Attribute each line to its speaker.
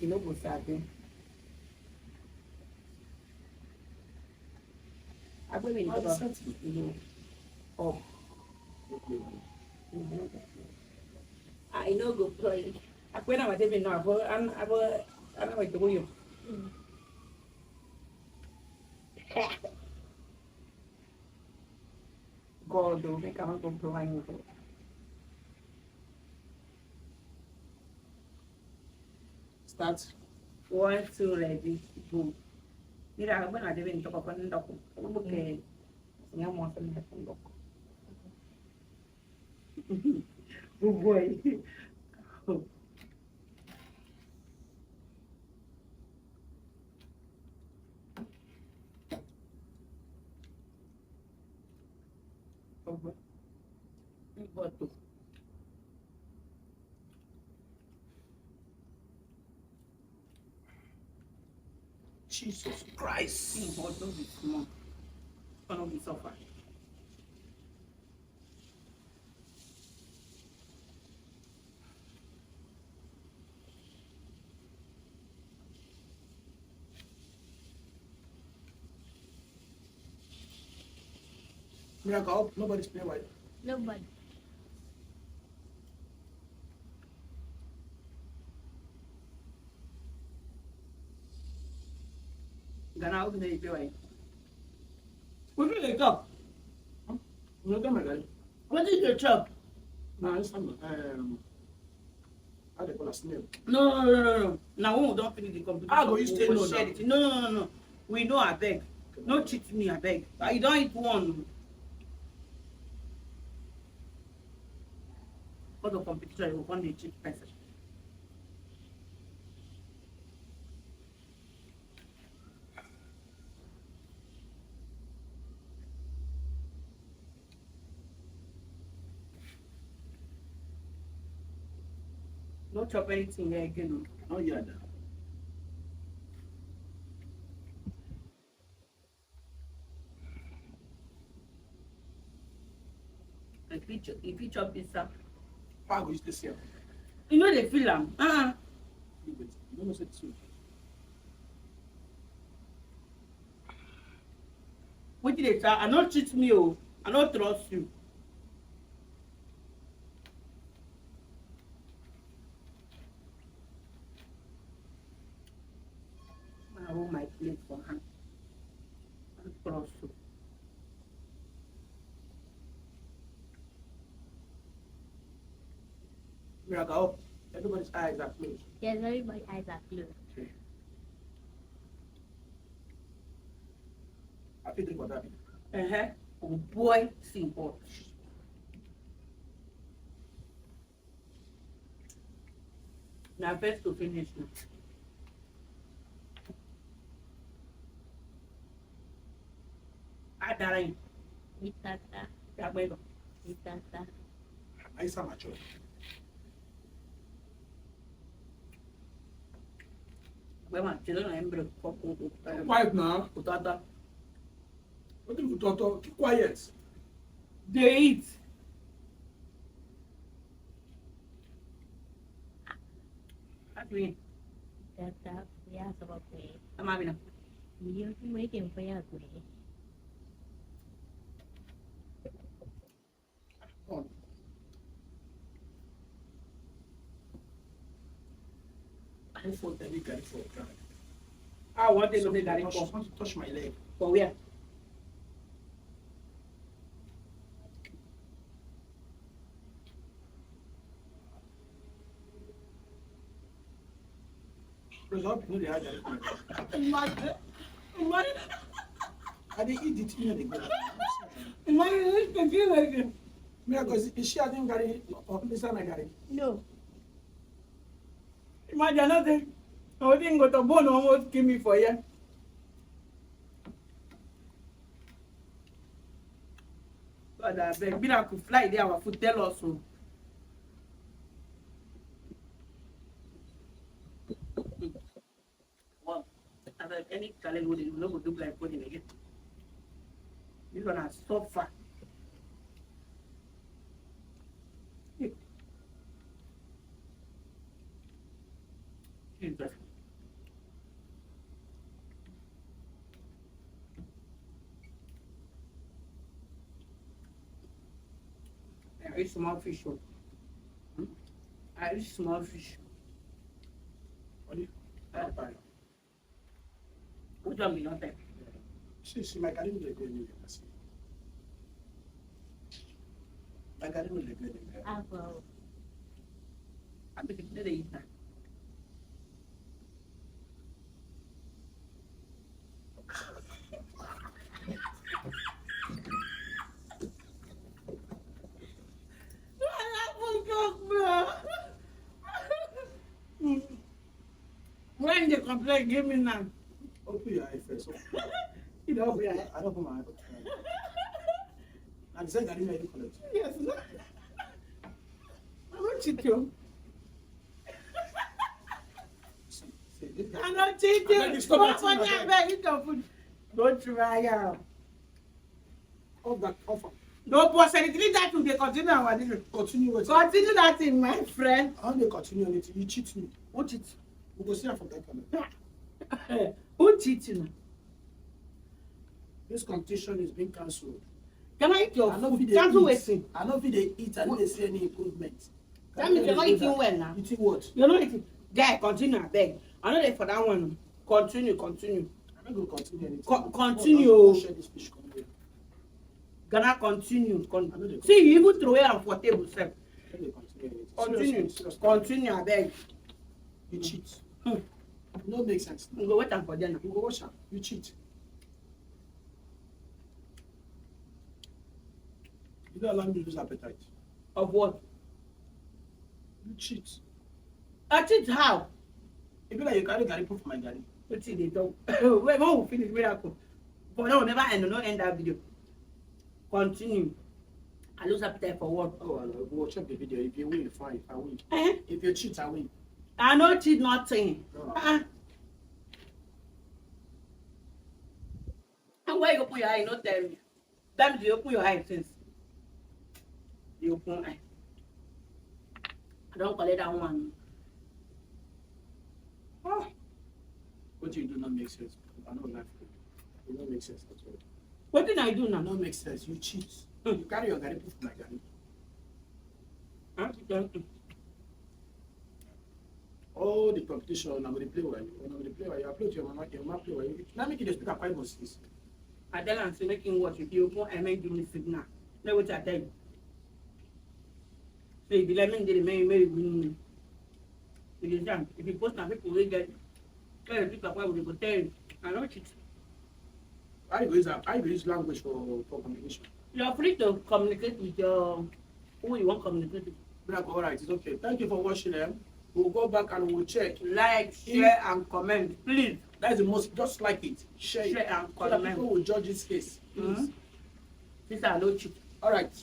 Speaker 1: You know, go sabi. I go in the you know, up. I know go play. I go na whatever no abo I know what to you. God do make I want go blind.
Speaker 2: Start.
Speaker 1: 1, 2, ready, go. Mira, bueno, I didn't talk about it. Okay. Yang mau senang tembok. Oh boy. Oh boy. Batu.
Speaker 2: Jesus Christ.
Speaker 1: Batu di semua. Kalau di sofa.
Speaker 2: Miracle, nobody's playing white.
Speaker 3: Nobody.
Speaker 1: Gana aku dari bawah. What did they go?
Speaker 2: Look at my guy.
Speaker 1: What did you chop?
Speaker 2: Nah, it's fine. How they call a snail?
Speaker 1: No. Now we don't finish the competition.
Speaker 2: Ah, go you stay no
Speaker 1: share
Speaker 2: now.
Speaker 1: it. No. We know I beg. No cheat me, I beg. I don't eat one. For the competition, you want the cheat person. No chop anything here again.
Speaker 2: Oh, yeah.
Speaker 1: If you chop this up,
Speaker 2: How go you stay here?
Speaker 1: you know they feel them.
Speaker 2: You don't know say this way.
Speaker 1: What did they say? I not cheat me, oh. I not trust you. I hold my plate for her. I don't trust you.
Speaker 2: Miracle, everybody's eyes are closed.
Speaker 3: Yes, everybody's eyes are closed.
Speaker 2: I feel drink water.
Speaker 1: Oh boy, simple. Now best to finish now. Adarai,
Speaker 3: Itata,
Speaker 1: Yabelo.
Speaker 3: itata.
Speaker 2: I saw my choice.
Speaker 1: Wema, children are embro.
Speaker 2: Quiet now.
Speaker 1: Utata.
Speaker 2: What if you talk? Keep quiet.
Speaker 1: They eat. Agreed.
Speaker 3: Itata, ya sabab ko eh.
Speaker 1: I'm having a.
Speaker 3: Hindi mo ikin pa ya ko eh.
Speaker 2: On. I fought the big guy for God.
Speaker 1: I want to go to Gary
Speaker 2: Touch, want to touch my leg.
Speaker 1: for where?
Speaker 2: Result, you know they had that.
Speaker 1: Imagine.
Speaker 2: I didn't eat the thing that they go.
Speaker 1: Imagine this confused again.
Speaker 2: Miracle, is she having Gary or Lisa na Gary?
Speaker 3: No.
Speaker 1: Imagine nothing. I didn't go to bone almost kill me for you. But I beg, Miracle fly there, our food tell us so. Well, after any challenge with it, you no go do like coding again. This one has so far. Jesus. I eat small fish. Oh. I eat small fish.
Speaker 2: Only.
Speaker 1: Which one be not there?
Speaker 2: See, my garden will go anywhere. My garden will go anywhere.
Speaker 3: Apple.
Speaker 1: I think it's they eat that. When they complain, give me now.
Speaker 2: Open your eye first.
Speaker 1: You know, we are.
Speaker 2: I don't open my eye. And the same garden you collect.
Speaker 1: Yes, no. I'm not cheating.
Speaker 2: See, this guy.
Speaker 1: I'm not
Speaker 2: I beg you,
Speaker 1: cheating.
Speaker 2: stop
Speaker 1: Don't
Speaker 2: acting
Speaker 1: funny,
Speaker 2: like
Speaker 1: I beg you don't put. Don't try out.
Speaker 2: Off that offer.
Speaker 1: Don't post anything that will be continue our this.
Speaker 2: Continue with it.
Speaker 1: Continue that thing, my friend.
Speaker 2: How do you continue on it? You cheat me.
Speaker 1: What it?
Speaker 2: We go see her from that camera.
Speaker 1: Who cheating?
Speaker 2: This competition is being cancelled.
Speaker 1: Can I eat your
Speaker 2: I know
Speaker 1: food?
Speaker 2: if they
Speaker 1: Cancel
Speaker 2: eat.
Speaker 1: waiting.
Speaker 2: I know if they eat, I know they see any improvement.
Speaker 1: That means you're not eating well now.
Speaker 2: Eating what?
Speaker 1: You're not eating. Guy, continue, I beg. I know that for that one. Continue.
Speaker 2: I'm not going to continue anything.
Speaker 1: Continue.
Speaker 2: Don't share this fish. Come here.
Speaker 1: Gonna continue.
Speaker 2: I know they
Speaker 1: See, you even throw it on for table, sir.
Speaker 2: I know they continue anything.
Speaker 1: Continue.
Speaker 2: Seriously.
Speaker 1: Continue, I beg.
Speaker 2: You cheat.
Speaker 1: Hmm.
Speaker 2: No make sense.
Speaker 1: You go wait for dinner.
Speaker 2: You go watch her. You cheat. You don't allow me to lose appetite.
Speaker 1: Of what?
Speaker 2: You cheat.
Speaker 1: I cheat how?
Speaker 2: It be like you carry garri put for my garri.
Speaker 1: What see they talk? Wait, when we finish miracle. But no, never end. No end that video. Continue. I lose appetite for what?
Speaker 2: Oh, I'll go check the video. If you win, fine. I win.
Speaker 1: Eh?
Speaker 2: If you cheat, I win.
Speaker 1: I no cheat nothing.
Speaker 2: No.
Speaker 1: And why you open your eye? No tell me. That means you open your eye since. You open eye. I don't collect that one. Oh.
Speaker 2: What you do not make sense. I know life. It don't make sense at all.
Speaker 1: What did I do now?
Speaker 2: It don't make sense. You cheat.
Speaker 1: Hmm.
Speaker 2: You carry your garri put for my garri. All the competition, I'm going to play well. I'm going to play well. You play with your mama play well. Now make it a speaker 5 or 6.
Speaker 1: I tell am say make him watch. If you open I make do me signal. Know what I tell you. So if you let me get the make win. If you post na people will get tell the people why we go tell you. I know cheat.
Speaker 2: I use language for communication.
Speaker 1: You're free to communicate with your who you want to communicate with.
Speaker 2: Like, all right, it's okay. Thank you for watching them. We'll go back and we'll check.
Speaker 1: Like, share, and comment, please.
Speaker 2: That is the most. Just like it. Share it.
Speaker 1: Share and
Speaker 2: So that
Speaker 1: comment.
Speaker 2: people will judge this case. Please.
Speaker 1: These are no cheat.
Speaker 2: All right.